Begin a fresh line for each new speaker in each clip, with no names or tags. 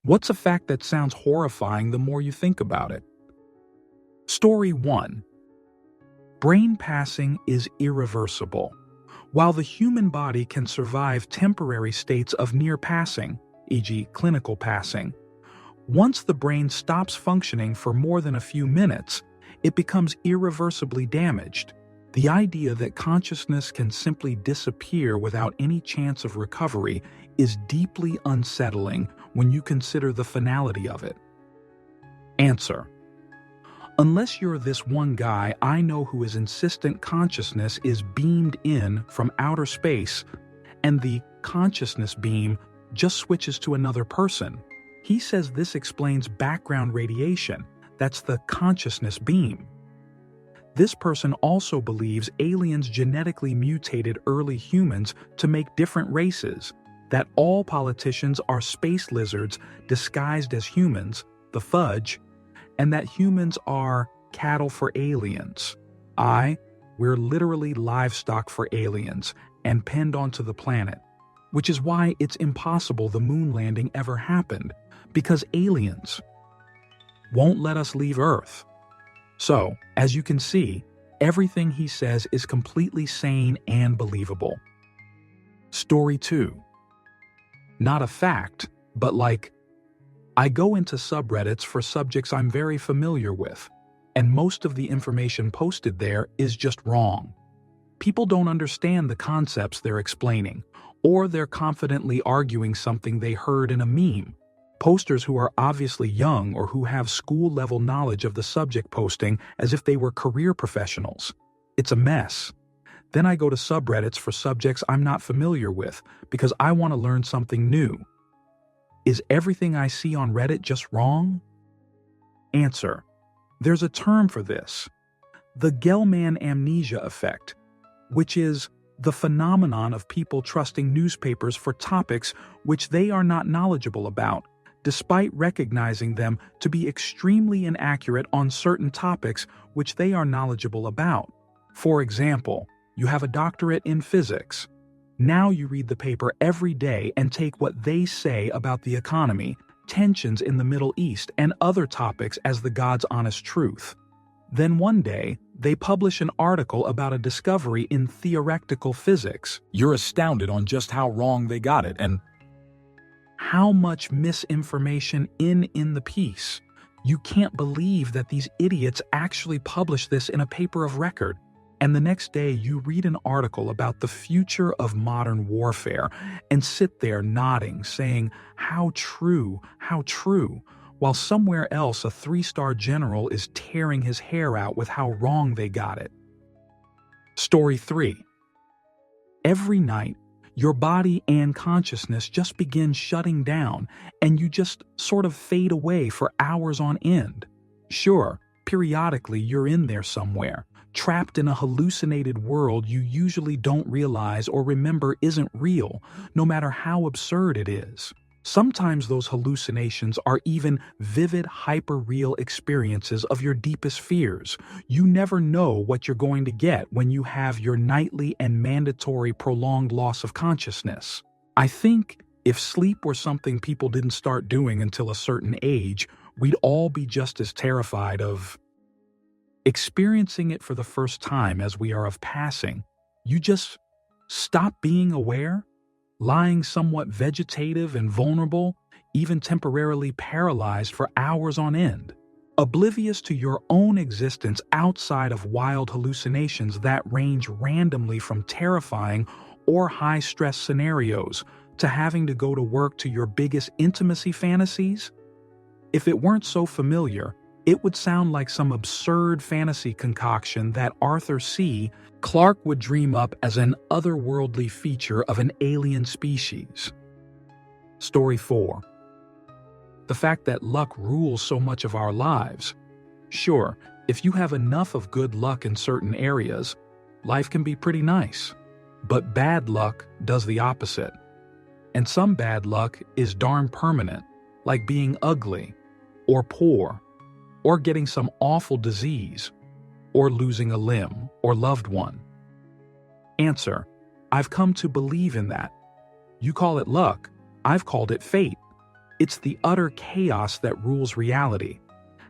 What's a fact that sounds horrifying the more you think about it? Story 1. Brain passing is irreversible. While the human body can survive temporary states of near passing, e.g. clinical passing, once the brain stops functioning for more than a few minutes, it becomes irreversibly damaged. The idea that consciousness can simply disappear without any chance of recovery is deeply unsettling when you consider the finality of it. Answer: unless you're this one guy I know who his insistent consciousness is beamed in from outer space, and the consciousness beam just switches to another person. He says this explains background radiation, that's the consciousness beam. This person also believes aliens genetically mutated early humans to make different races, that all politicians are space lizards disguised as humans, the fudge, and that humans are cattle for aliens. We're literally livestock for aliens and penned onto the planet, which is why it's impossible the moon landing ever happened, because aliens won't let us leave Earth. So, as you can see, everything he says is completely sane and believable. Story 2. Not a fact, but like, I go into subreddits for subjects I'm very familiar with, and most of the information posted there is just wrong. People don't understand the concepts they're explaining, or they're confidently arguing something they heard in a meme. Posters who are obviously young or who have school-level knowledge of the subject posting as if they were career professionals. It's a mess. Then I go to subreddits for subjects I'm not familiar with because I want to learn something new. Is everything I see on Reddit just wrong? Answer: there's a term for this. The Gell-Mann amnesia effect, which is the phenomenon of people trusting newspapers for topics which they are not knowledgeable about, despite recognizing them to be extremely inaccurate on certain topics which they are knowledgeable about. For example, you have a doctorate in physics. Now you read the paper every day and take what they say about the economy, tensions in the Middle East, and other topics as the God's honest truth. Then one day, they publish an article about a discovery in theoretical physics. You're astounded on just how wrong they got it and how much misinformation in the piece. You can't believe that these idiots actually published this in a paper of record. And the next day you read an article about the future of modern warfare and sit there nodding, saying, how true, while somewhere else a 3-star general is tearing his hair out with how wrong they got it. Story 3. Every night, your body and consciousness just begin shutting down, and you just sort of fade away for hours on end. Sure, periodically you're in there somewhere, trapped in a hallucinated world you usually don't realize or remember isn't real, no matter how absurd it is. Sometimes those hallucinations are even vivid, hyper-real experiences of your deepest fears. You never know what you're going to get when you have your nightly and mandatory prolonged loss of consciousness. I think if sleep were something people didn't start doing until a certain age, we'd all be just as terrified of experiencing it for the first time as we are of passing. You just stop being aware, lying somewhat vegetative and vulnerable, even temporarily paralyzed for hours on end, oblivious to your own existence outside of wild hallucinations that range randomly from terrifying or high-stress scenarios to having to go to work to your biggest intimacy fantasies. If it weren't so familiar, it would sound like some absurd fantasy concoction that Arthur C. Clarke would dream up as an otherworldly feature of an alien species. Story 4. The fact that luck rules so much of our lives. Sure, if you have enough of good luck in certain areas, life can be pretty nice. But bad luck does the opposite. And some bad luck is darn permanent, like being ugly, or poor, or getting some awful disease, or losing a limb or loved one. Answer: I've come to believe in that. You call it luck, I've called it fate. It's the utter chaos that rules reality.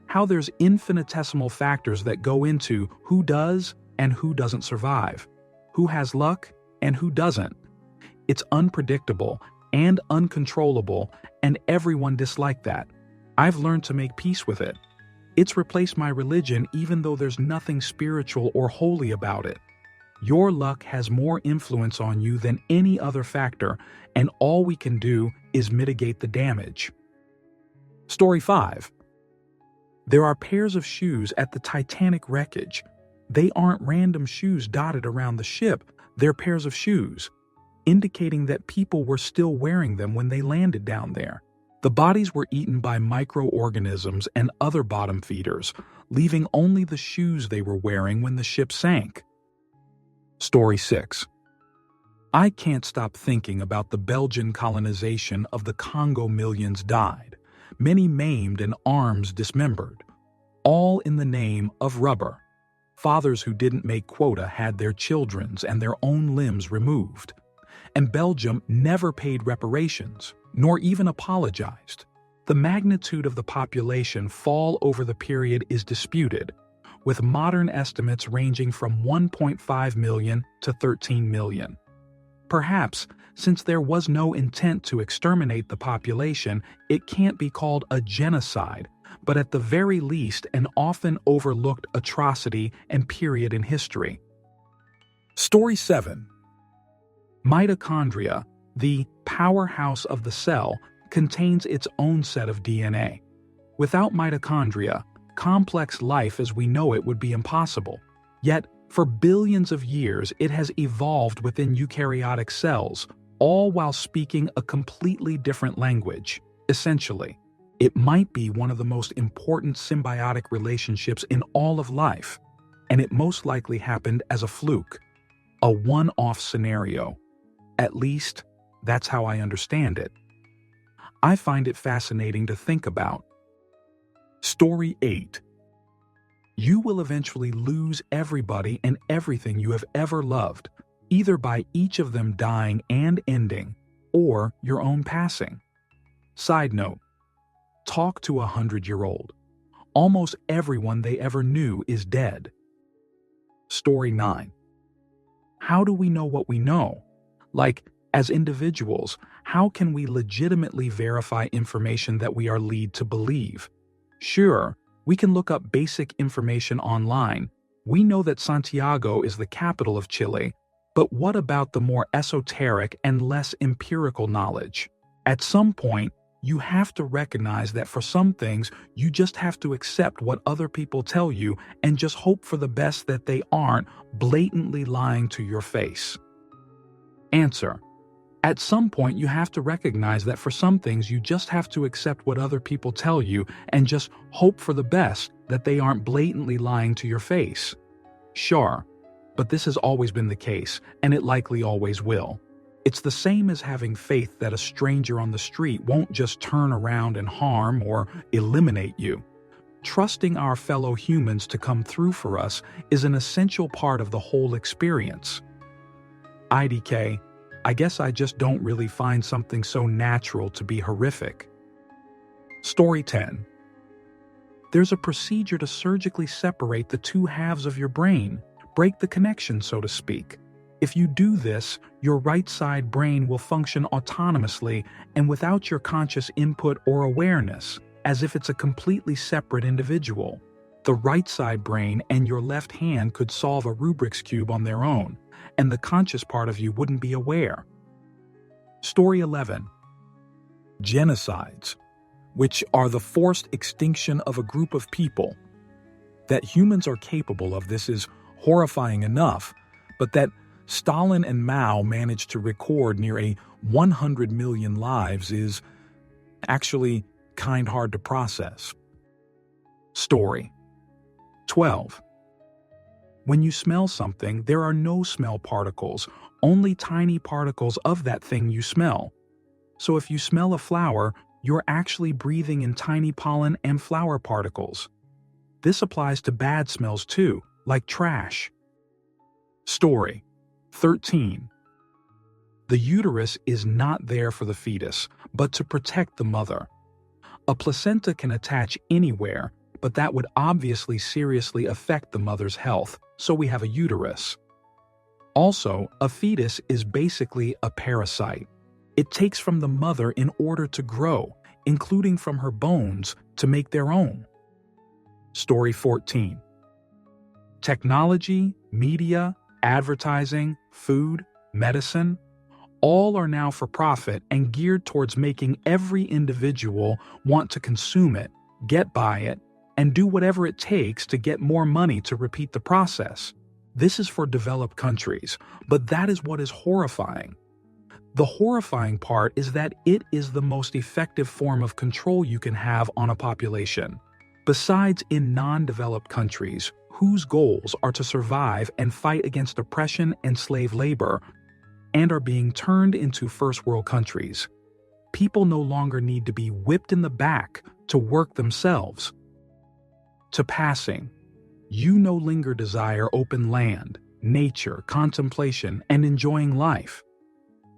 How there's infinitesimal factors that go into who does and who doesn't survive, who has luck and who doesn't. It's unpredictable and uncontrollable, and everyone dislikes that. I've learned to make peace with it. It's replaced my religion even though there's nothing spiritual or holy about it. Your luck has more influence on you than any other factor, and all we can do is mitigate the damage. Story 5. There are pairs of shoes at the Titanic wreckage. They aren't random shoes dotted around the ship, they're pairs of shoes, indicating that people were still wearing them when they landed down there. The bodies were eaten by microorganisms and other bottom feeders, leaving only the shoes they were wearing when the ship sank. Story 6. I can't stop thinking about the Belgian colonization of the Congo. Millions died, many maimed and arms dismembered, all in the name of rubber. Fathers who didn't make quota had their children's and their own limbs removed. And Belgium never paid reparations, nor even apologized. The magnitude of the population fall over the period is disputed, with modern estimates ranging from 1.5 million to 13 million. Perhaps, since there was no intent to exterminate the population, it can't be called a genocide, but at the very least an often overlooked atrocity and period in history. Story 7. Mitochondria, the powerhouse of the cell, contains its own set of DNA. Without mitochondria, complex life as we know it would be impossible. Yet, for billions of years, it has evolved within eukaryotic cells, all while speaking a completely different language. Essentially, it might be one of the most important symbiotic relationships in all of life, and it most likely happened as a fluke, a one-off scenario. At least, that's how I understand it. I find it fascinating to think about. Story 8. You will eventually lose everybody and everything you have ever loved, either by each of them dying and ending, or your own passing. Side note, talk to a 100-year-old. Almost everyone they ever knew is dead. Story 9. How do we know what we know? Like, as individuals, how can we legitimately verify information that we are led to believe? Sure, we can look up basic information online. We know that Santiago is the capital of Chile, but what about the more esoteric and less empirical knowledge? At some point, you have to recognize that for some things, you just have to accept what other people tell you and just hope for the best that they aren't blatantly lying to your face. Answer. At some point, you have to recognize that for some things, you just have to accept what other people tell you and just hope for the best that they aren't blatantly lying to your face. Sure, but this has always been the case, and it likely always will. It's the same as having faith that a stranger on the street won't just turn around and harm or eliminate you. Trusting our fellow humans to come through for us is an essential part of the whole experience. IDK, I guess I just don't really find something so natural to be horrific. Story 10. There's a procedure to surgically separate the two halves of your brain, break the connection, so to speak. If you do this, your right side brain will function autonomously and without your conscious input or awareness, as if it's a completely separate individual. The right side brain and your left hand could solve a Rubik's Cube on their own, and the conscious part of you wouldn't be aware. Story 11. Genocides, which are the forced extinction of a group of people. That humans are capable of this is horrifying enough, but that Stalin and Mao managed to record near 100 million lives is actually kind hard to process. Story 12. When you smell something, there are no smell particles, only tiny particles of that thing you smell. So if you smell a flower, you're actually breathing in tiny pollen and flower particles. This applies to bad smells too, like trash. Story 13. The uterus is not there for the fetus, but to protect the mother. A placenta can attach anywhere, but that would obviously seriously affect the mother's health, so we have a uterus. Also, a fetus is basically a parasite. It takes from the mother in order to grow, including from her bones, to make their own. Story 14. Technology, media, advertising, food, medicine, all are now for profit and geared towards making every individual want to consume it, get by it, and do whatever it takes to get more money to repeat the process. This is for developed countries, but that is what is horrifying. The horrifying part is that it is the most effective form of control you can have on a population. Besides in non-developed countries, whose goals are to survive and fight against oppression and slave labor, and are being turned into first-world countries. People no longer need to be whipped in the back to work themselves. To passing, you no longer desire open land, nature, contemplation, and enjoying life.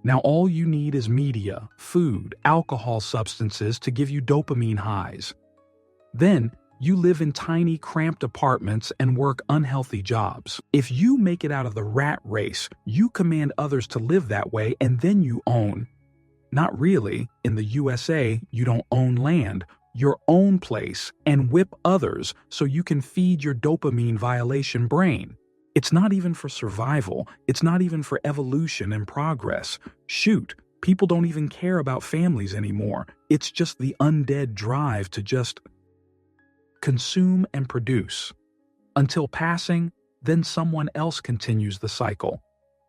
Now all you need is media, food, alcohol substances to give you dopamine highs. Then, you live in tiny, cramped apartments and work unhealthy jobs. If you make it out of the rat race, you command others to live that way and then you own. Not really. In the USA, you don't own land, your own place, and whip others so you can feed your dopamine violation brain. It's not even for survival. It's not even for evolution and progress. Shoot, people don't even care about families anymore. It's just the undead drive to just consume and produce. Until passing, then someone else continues the cycle.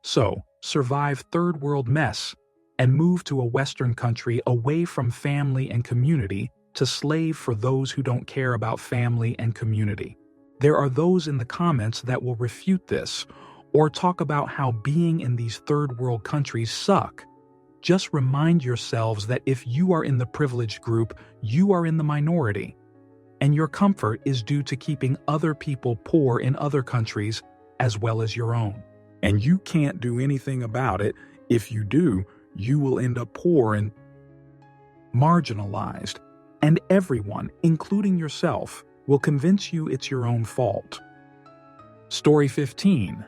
So, survive third world mess and move to a Western country away from family and community to slave for those who don't care about family and community. There are those in the comments that will refute this or talk about how being in these third world countries suck. Just remind yourselves that if you are in the privileged group, you are in the minority. And your comfort is due to keeping other people poor in other countries as well as your own. And you can't do anything about it. If you do, you will end up poor and marginalized. And everyone, including yourself, will convince you it's your own fault. Story 15.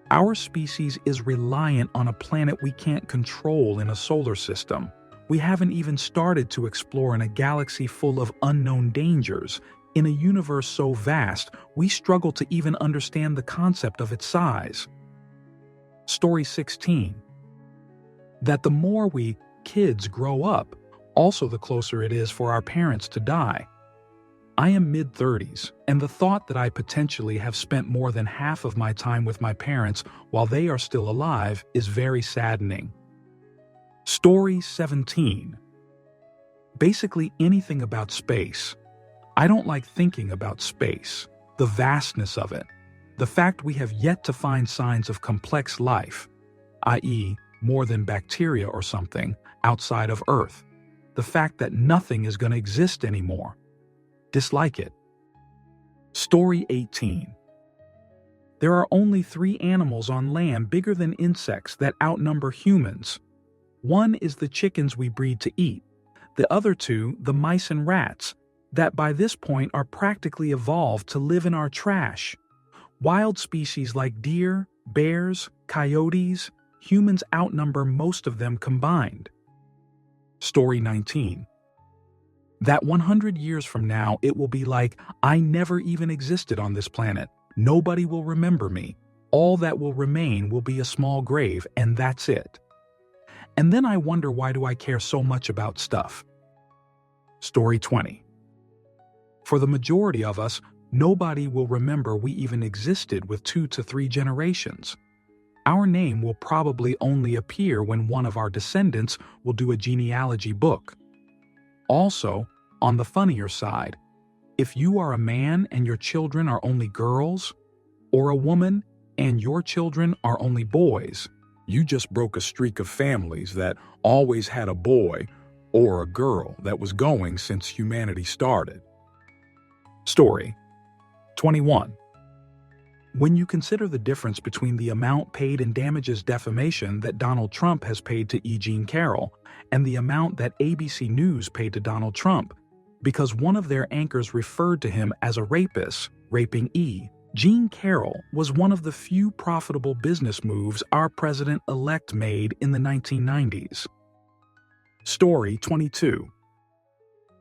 Our species is reliant on a planet we can't control in a solar system. We haven't even started to explore in a galaxy full of unknown dangers. In a universe so vast, we struggle to even understand the concept of its size. Story 16. That the more we kids grow up, also the closer it is for our parents to die. I am mid-30s, and the thought that I potentially have spent more than half of my time with my parents while they are still alive is very saddening. Story 17. Basically anything about space. I don't like thinking about space, the vastness of it, the fact we have yet to find signs of complex life, i.e., more than bacteria or something, outside of Earth, the fact that nothing is going to exist anymore. Dislike it. Story 18. There are only 3 animals on land bigger than insects that outnumber humans. One is the chickens we breed to eat, the other 2, the mice and rats, that by this point are practically evolved to live in our trash. Wild species like deer, bears, coyotes, humans outnumber most of them combined. Story 19. That 100 years from now, it will be like, I never even existed on this planet. Nobody will remember me. All that will remain will be a small grave, and that's it. And then I wonder, why do I care so much about stuff? Story 20. For the majority of us, nobody will remember we even existed with 2 to 3 generations. Our name will probably only appear when one of our descendants will do a genealogy book. Also, on the funnier side, if you are a man and your children are only girls, or a woman and your children are only boys, you just broke a streak of families that always had a boy or a girl that was going since humanity started. Story 21. When you consider the difference between the amount paid in damages defamation that Donald Trump has paid to E. Jean Carroll and the amount that ABC News paid to Donald Trump, because one of their anchors referred to him as a rapist, raping E. Jean Carroll was one of the few profitable business moves our president-elect made in the 1990s. Story 22.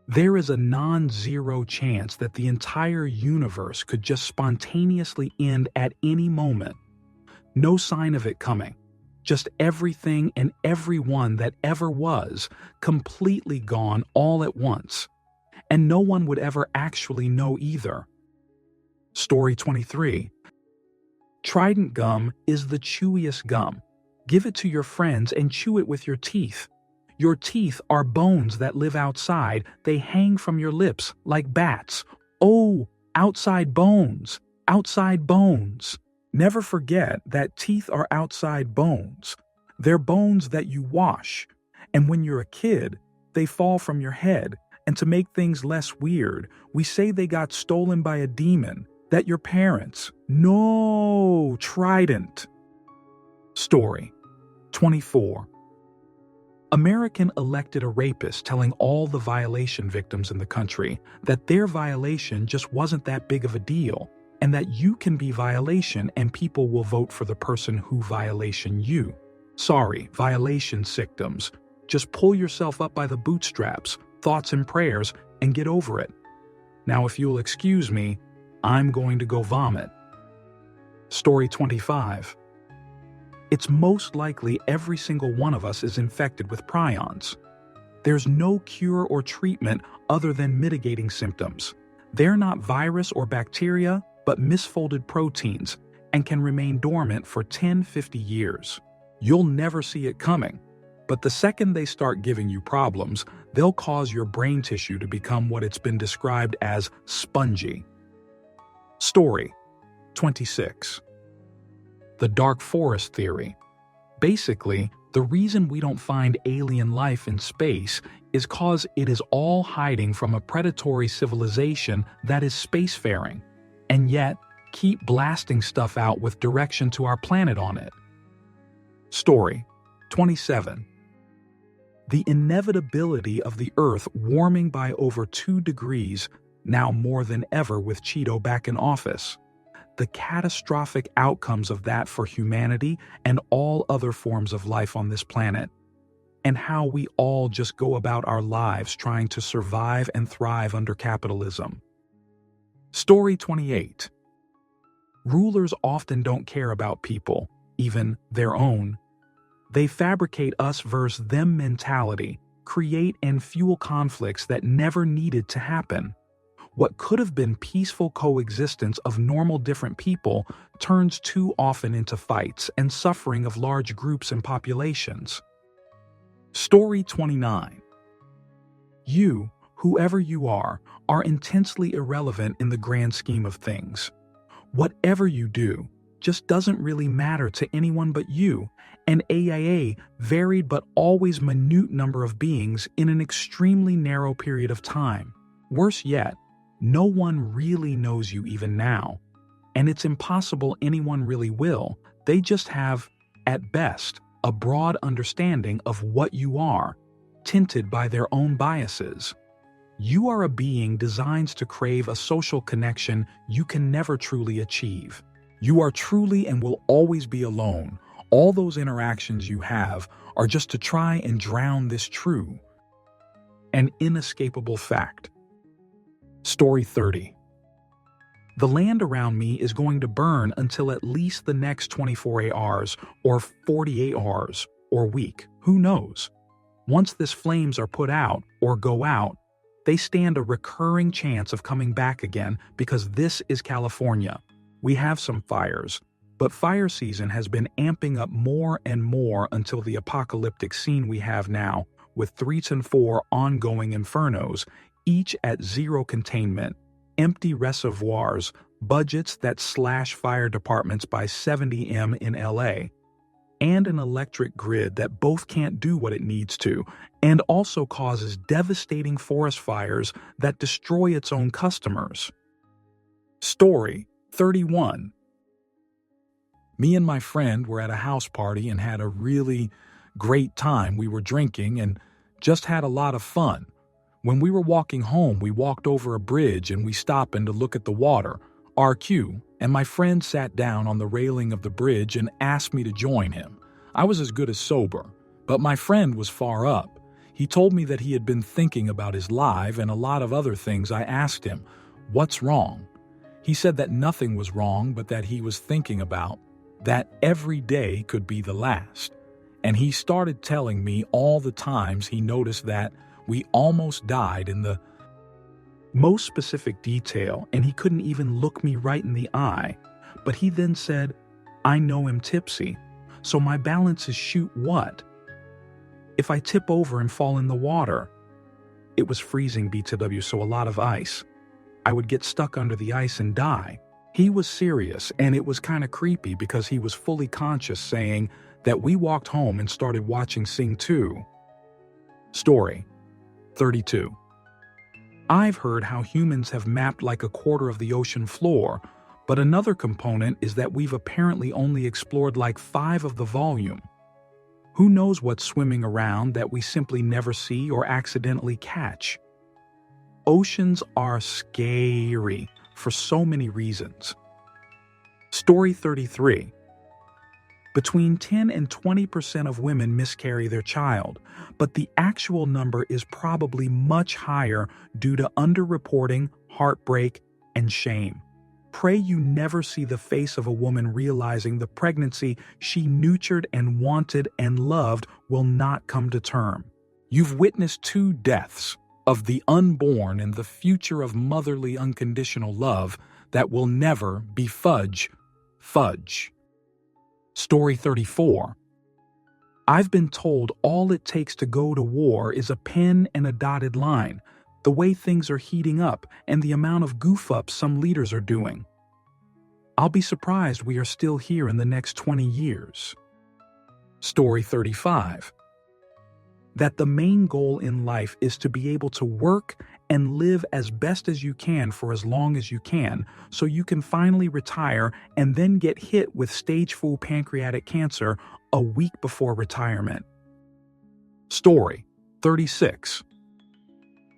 There is a non-zero chance that the entire universe could just spontaneously end at any moment. No sign of it coming. Just everything and everyone that ever was completely gone all at once. And no one would ever actually know either. Story 23. Trident gum is the chewiest gum. Give it to your friends and chew it with your teeth. Your teeth are bones that live outside. They hang from your lips like bats. Oh, outside bones, outside bones. Never forget that teeth are outside bones. They're bones that you wash. And when you're a kid, they fall from your head. And to make things less weird, we say they got stolen by a demon, that your parents. No, Trident. Story 24. American elected a rapist telling all the violation victims in the country that their violation just wasn't that big of a deal, and that you can be violation and people will vote for the person who violation you. Sorry, violation victims. Just pull yourself up by the bootstraps, thoughts and prayers, and get over it. Now, if you'll excuse me, I'm going to go vomit. Story 25. It's most likely every single one of us is infected with prions. There's no cure or treatment other than mitigating symptoms. They're not virus or bacteria, but misfolded proteins, and can remain dormant for 10-50 years. You'll never see it coming, but the second they start giving you problems, they'll cause your brain tissue to become what it's been described as spongy. Story 26. The dark forest theory. Basically, the reason we don't find alien life in space is cause it is all hiding from a predatory civilization that is spacefaring, and yet keep blasting stuff out with direction to our planet on it. Story 27. The inevitability of the Earth warming by over 2 degrees, now more than ever with Cheeto back in office. The catastrophic outcomes of that for humanity and all other forms of life on this planet, and how we all just go about our lives trying to survive and thrive under capitalism. Story 28. Rulers often don't care about people, even their own. They fabricate us versus them mentality, create and fuel conflicts that never needed to happen. What could have been peaceful coexistence of normal different people turns too often into fights and suffering of large groups and populations. Story 29. You, whoever you are intensely irrelevant in the grand scheme of things. Whatever you do just doesn't really matter to anyone but you, and AIA varied but always minute number of beings in an extremely narrow period of time. Worse yet, no one really knows you even now, and it's impossible anyone really will. They just have, at best, a broad understanding of what you are, tinted by their own biases. You are a being designed to crave a social connection you can never truly achieve. You are truly and will always be alone. All those interactions you have are just to try and drown this true, an inescapable fact. Story 30. The land around me is going to burn until at least the next 24 hours or 48 hours or week, who knows. Once these flames are put out or go out, they stand a recurring chance of coming back again because this is California. We have some fires, but fire season has been amping up more and more until the apocalyptic scene we have now, with 3 to 4 ongoing infernos, each at zero containment, empty reservoirs, budgets that slash fire departments by 70M in LA, and an electric grid that both can't do what it needs to, and also causes devastating forest fires that destroy its own customers. Story 31. Me and my friend were at a house party and had a really great time. We were drinking and just had a lot of fun. When we were walking home, we walked over a bridge and we stopped to look at the water, our cue, and my friend sat down on the railing of the bridge and asked me to join him. I was as good as sober, but my friend was far up. He told me that he had been thinking about his life and a lot of other things. I asked him, "What's wrong?" He said that nothing was wrong, but that he was thinking about that every day could be the last. And he started telling me all the times he noticed that we almost died in the most specific detail, and he couldn't even look me right in the eye. But he then said, "I know I'm tipsy, so my balance is shoot what? If I tip over and fall in the water." It was freezing BTW, so a lot of ice. I would get stuck under the ice and die. He was serious, and it was kind of creepy because he was fully conscious, saying that we walked home and started watching Sing 2. Story 32. I've heard how humans have mapped like a quarter of the ocean floor, but another component is that we've apparently only explored like 5 of the volume. Who knows what's swimming around that we simply never see or accidentally catch? Oceans are scary for so many reasons. Story 33. Between 10 and 20% of women miscarry their child, but the actual number is probably much higher due to underreporting, heartbreak, and shame. Pray you never see the face of a woman realizing the pregnancy she nurtured and wanted and loved will not come to term. You've witnessed 2 deaths of the unborn and the future of motherly unconditional love that will never be fudge. Story 34. I've been told all it takes to go to war is a pen and a dotted line, the way things are heating up and the amount of goof-ups some leaders are doing. I'll be surprised we are still here in the next 20 years. Story 35. That the main goal in life is to be able to work and live as best as you can for as long as you can, so you can finally retire and then get hit with stage 4 pancreatic cancer a week before retirement. Story 36.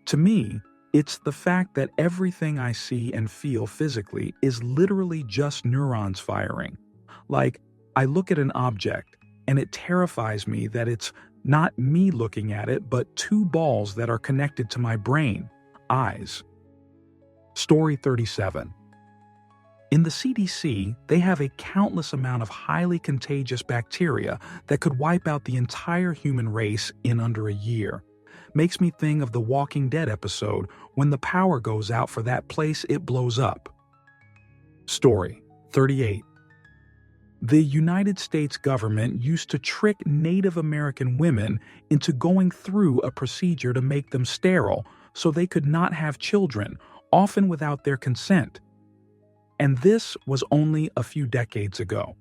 To me, it's the fact that everything I see and feel physically is literally just neurons firing. Like, I look at an object, and it terrifies me that it's not me looking at it, but 2 balls that are connected to my brain, eyes. Story 37. In the CDC, they have a countless amount of highly contagious bacteria that could wipe out the entire human race in under a year. Makes me think of the Walking Dead episode, when the power goes out for that place, it blows up. Story 38. The United States government used to trick Native American women into going through a procedure to make them sterile so they could not have children, often without their consent. And this was only a few decades ago.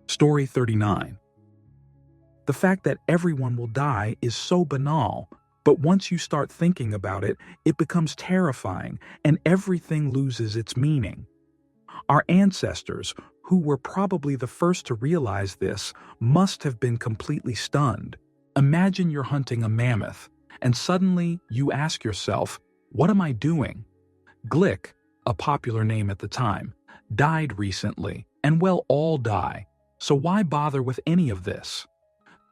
Story 39. The fact that everyone will die is so banal, but once you start thinking about it, it becomes terrifying and everything loses its meaning. Our ancestors, who were probably the first to realize this, must have been completely stunned. Imagine you're hunting a mammoth, and suddenly you ask yourself, what am I doing? Glick, a popular name at the time, died recently, and we'll all die, so why bother with any of this?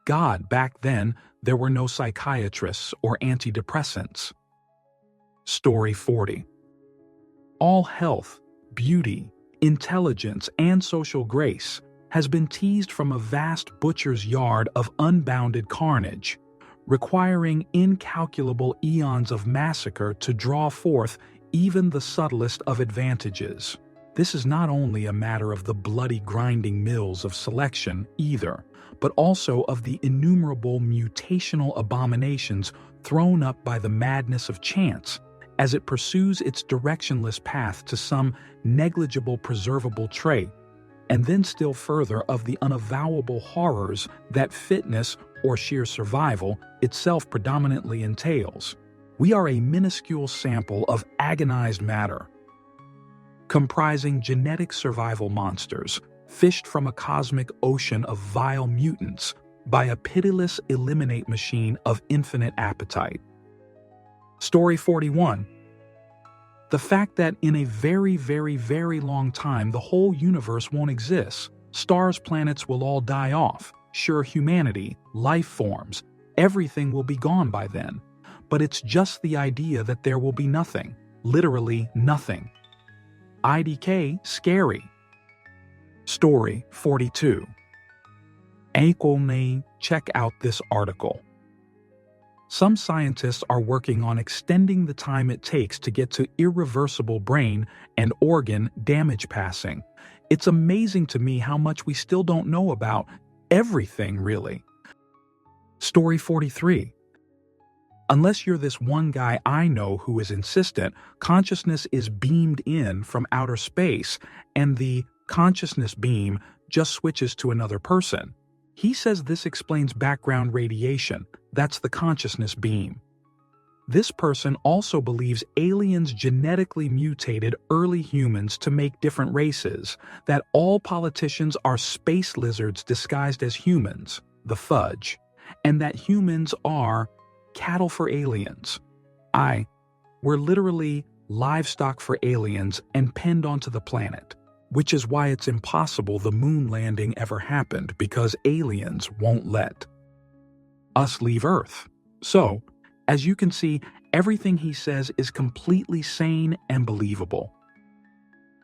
God, back then, there were no psychiatrists or antidepressants. Story 40. All health, beauty, intelligence, and social grace has been teased from a vast butcher's yard of unbounded carnage, requiring incalculable eons of massacre to draw forth even the subtlest of advantages. This is not only a matter of the bloody grinding mills of selection either, but also of the innumerable mutational abominations thrown up by the madness of chance as it pursues its directionless path to some negligible preservable trait, and then still further of the unavowable horrors that fitness or sheer survival itself predominantly entails. We are a minuscule sample of agonized matter, comprising genetic survival monsters, fished from a cosmic ocean of vile mutants by a pitiless eliminate machine of infinite appetite. Story 41. The fact that in a very, very, very long time the whole universe won't exist. Stars, planets will all die off. Sure, humanity, life forms, everything will be gone by then. But it's just the idea that there will be nothing. Literally nothing. IDK, scary. Story 42. Check out this article. Some scientists are working on extending the time it takes to get to irreversible brain and organ damage passing. It's amazing to me how much we still don't know about everything, really. Story 43. Unless you're this one guy I know who is insistent, consciousness is beamed in from outer space and the consciousness beam just switches to another person. He says this explains background radiation. That's the consciousness beam. This person also believes aliens genetically mutated early humans to make different races, that all politicians are space lizards disguised as humans, the fudge, and that humans are cattle for aliens. We're literally livestock for aliens and penned onto the planet, which is why it's impossible the moon landing ever happened, because aliens won't let us leave Earth. So, as you can see, everything he says is completely sane and believable.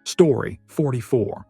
Story 44.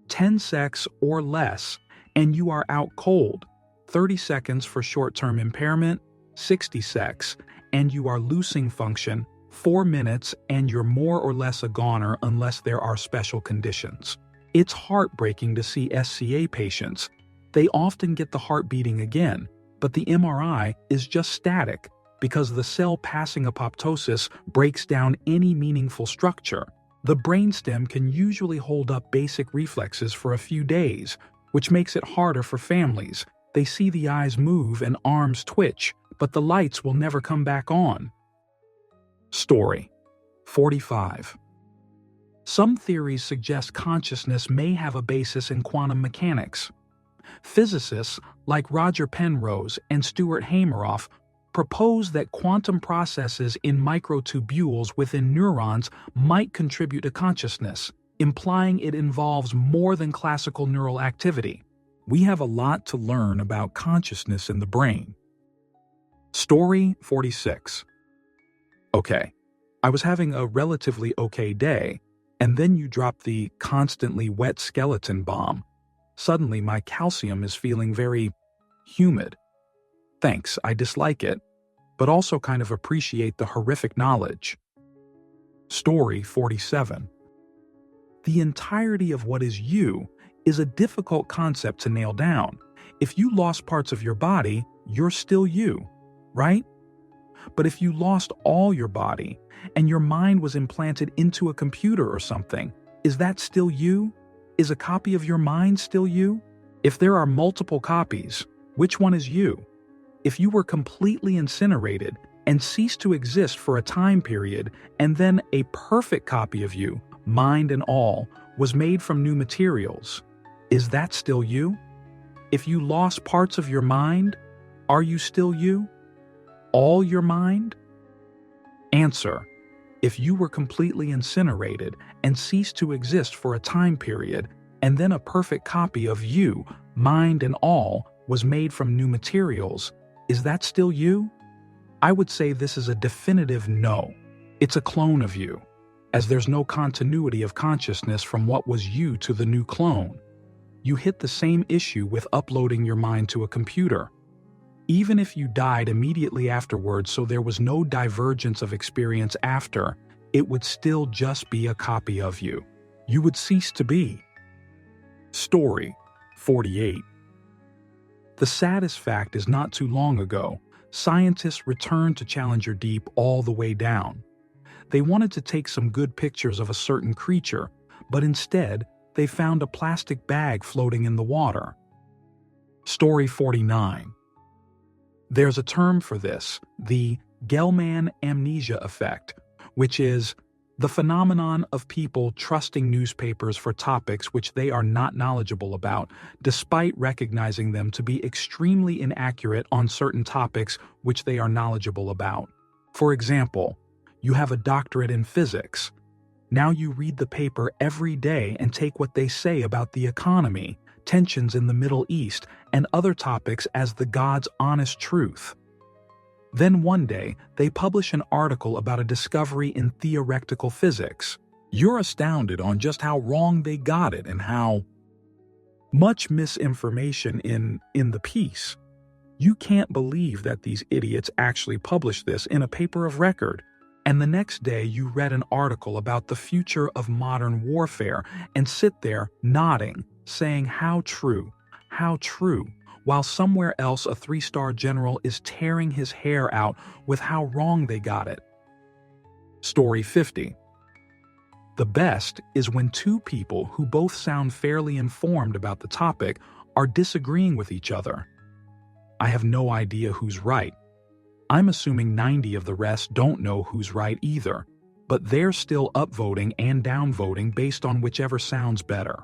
10 secs or less, and you are out cold. 30 seconds for short-term impairment, 60 secs, and you are losing function, 4 minutes, and you're more or less a goner unless there are special conditions. It's heartbreaking to see SCA patients. They often get the heart beating again, but the MRI is just static because the cell passing apoptosis breaks down any meaningful structure. The brainstem can usually hold up basic reflexes for a few days, which makes it harder for families. They see the eyes move and arms twitch, but the lights will never come back on. Story 45. Some theories suggest consciousness may have a basis in quantum mechanics. Physicists like Roger Penrose and Stuart Hameroff propose that quantum processes in microtubules within neurons might contribute to consciousness, implying it involves more than classical neural activity. We have a lot to learn about consciousness in the brain. Story 46. Okay, I was having a relatively okay day, and then you drop the constantly wet skeleton bomb. Suddenly my calcium is feeling very humid. Thanks, I dislike it, but also kind of appreciate the horrific knowledge. Story 47. The entirety of what is you is a difficult concept to nail down. If you lost parts of your body, you're still you, right? But if you lost all your body and your mind was implanted into a computer or something, is that still you? Is a copy of your mind still you? If there are multiple copies, which one is you? If you were completely incinerated and ceased to exist for a time period, and then a perfect copy of you, mind and all, was made from new materials, is that still you? If you lost parts of your mind, are you still you? All your mind? Answer: if you were completely incinerated and ceased to exist for a time period, and then a perfect copy of you, mind and all, was made from new materials, is that still you? I would say this is a definitive no. It's a clone of you, as there's no continuity of consciousness from what was you to the new clone. You hit the same issue with uploading your mind to a computer. Even if you died immediately afterwards, so there was no divergence of experience after, it would still just be a copy of you. You would cease to be. Story 48. The saddest fact is not too long ago, scientists returned to Challenger Deep all the way down. They wanted to take some good pictures of a certain creature, but instead, they found a plastic bag floating in the water. Story 49. There's a term for this, the Gell-Mann amnesia effect, which is The phenomenon of people trusting newspapers for topics which they are not knowledgeable about, despite recognizing them to be extremely inaccurate on certain topics which they are knowledgeable about. For example, you have a doctorate in physics. Now you read the paper every day and take what they say about the economy, tensions in the Middle East, and other topics as the God's honest truth. Then one day, they publish an article about a discovery in theoretical physics. You're astounded on just how wrong they got it and how much misinformation in the piece. You can't believe that these idiots actually published this in a paper of record. And the next day you read an article about the future of modern warfare and sit there nodding, saying how true, while somewhere else a 3-star general is tearing his hair out with how wrong they got it. Story 50. The best is when two people who both sound fairly informed about the topic are disagreeing with each other. I have no idea who's right. I'm assuming 90 of the rest don't know who's right either, but they're still upvoting and downvoting based on whichever sounds better.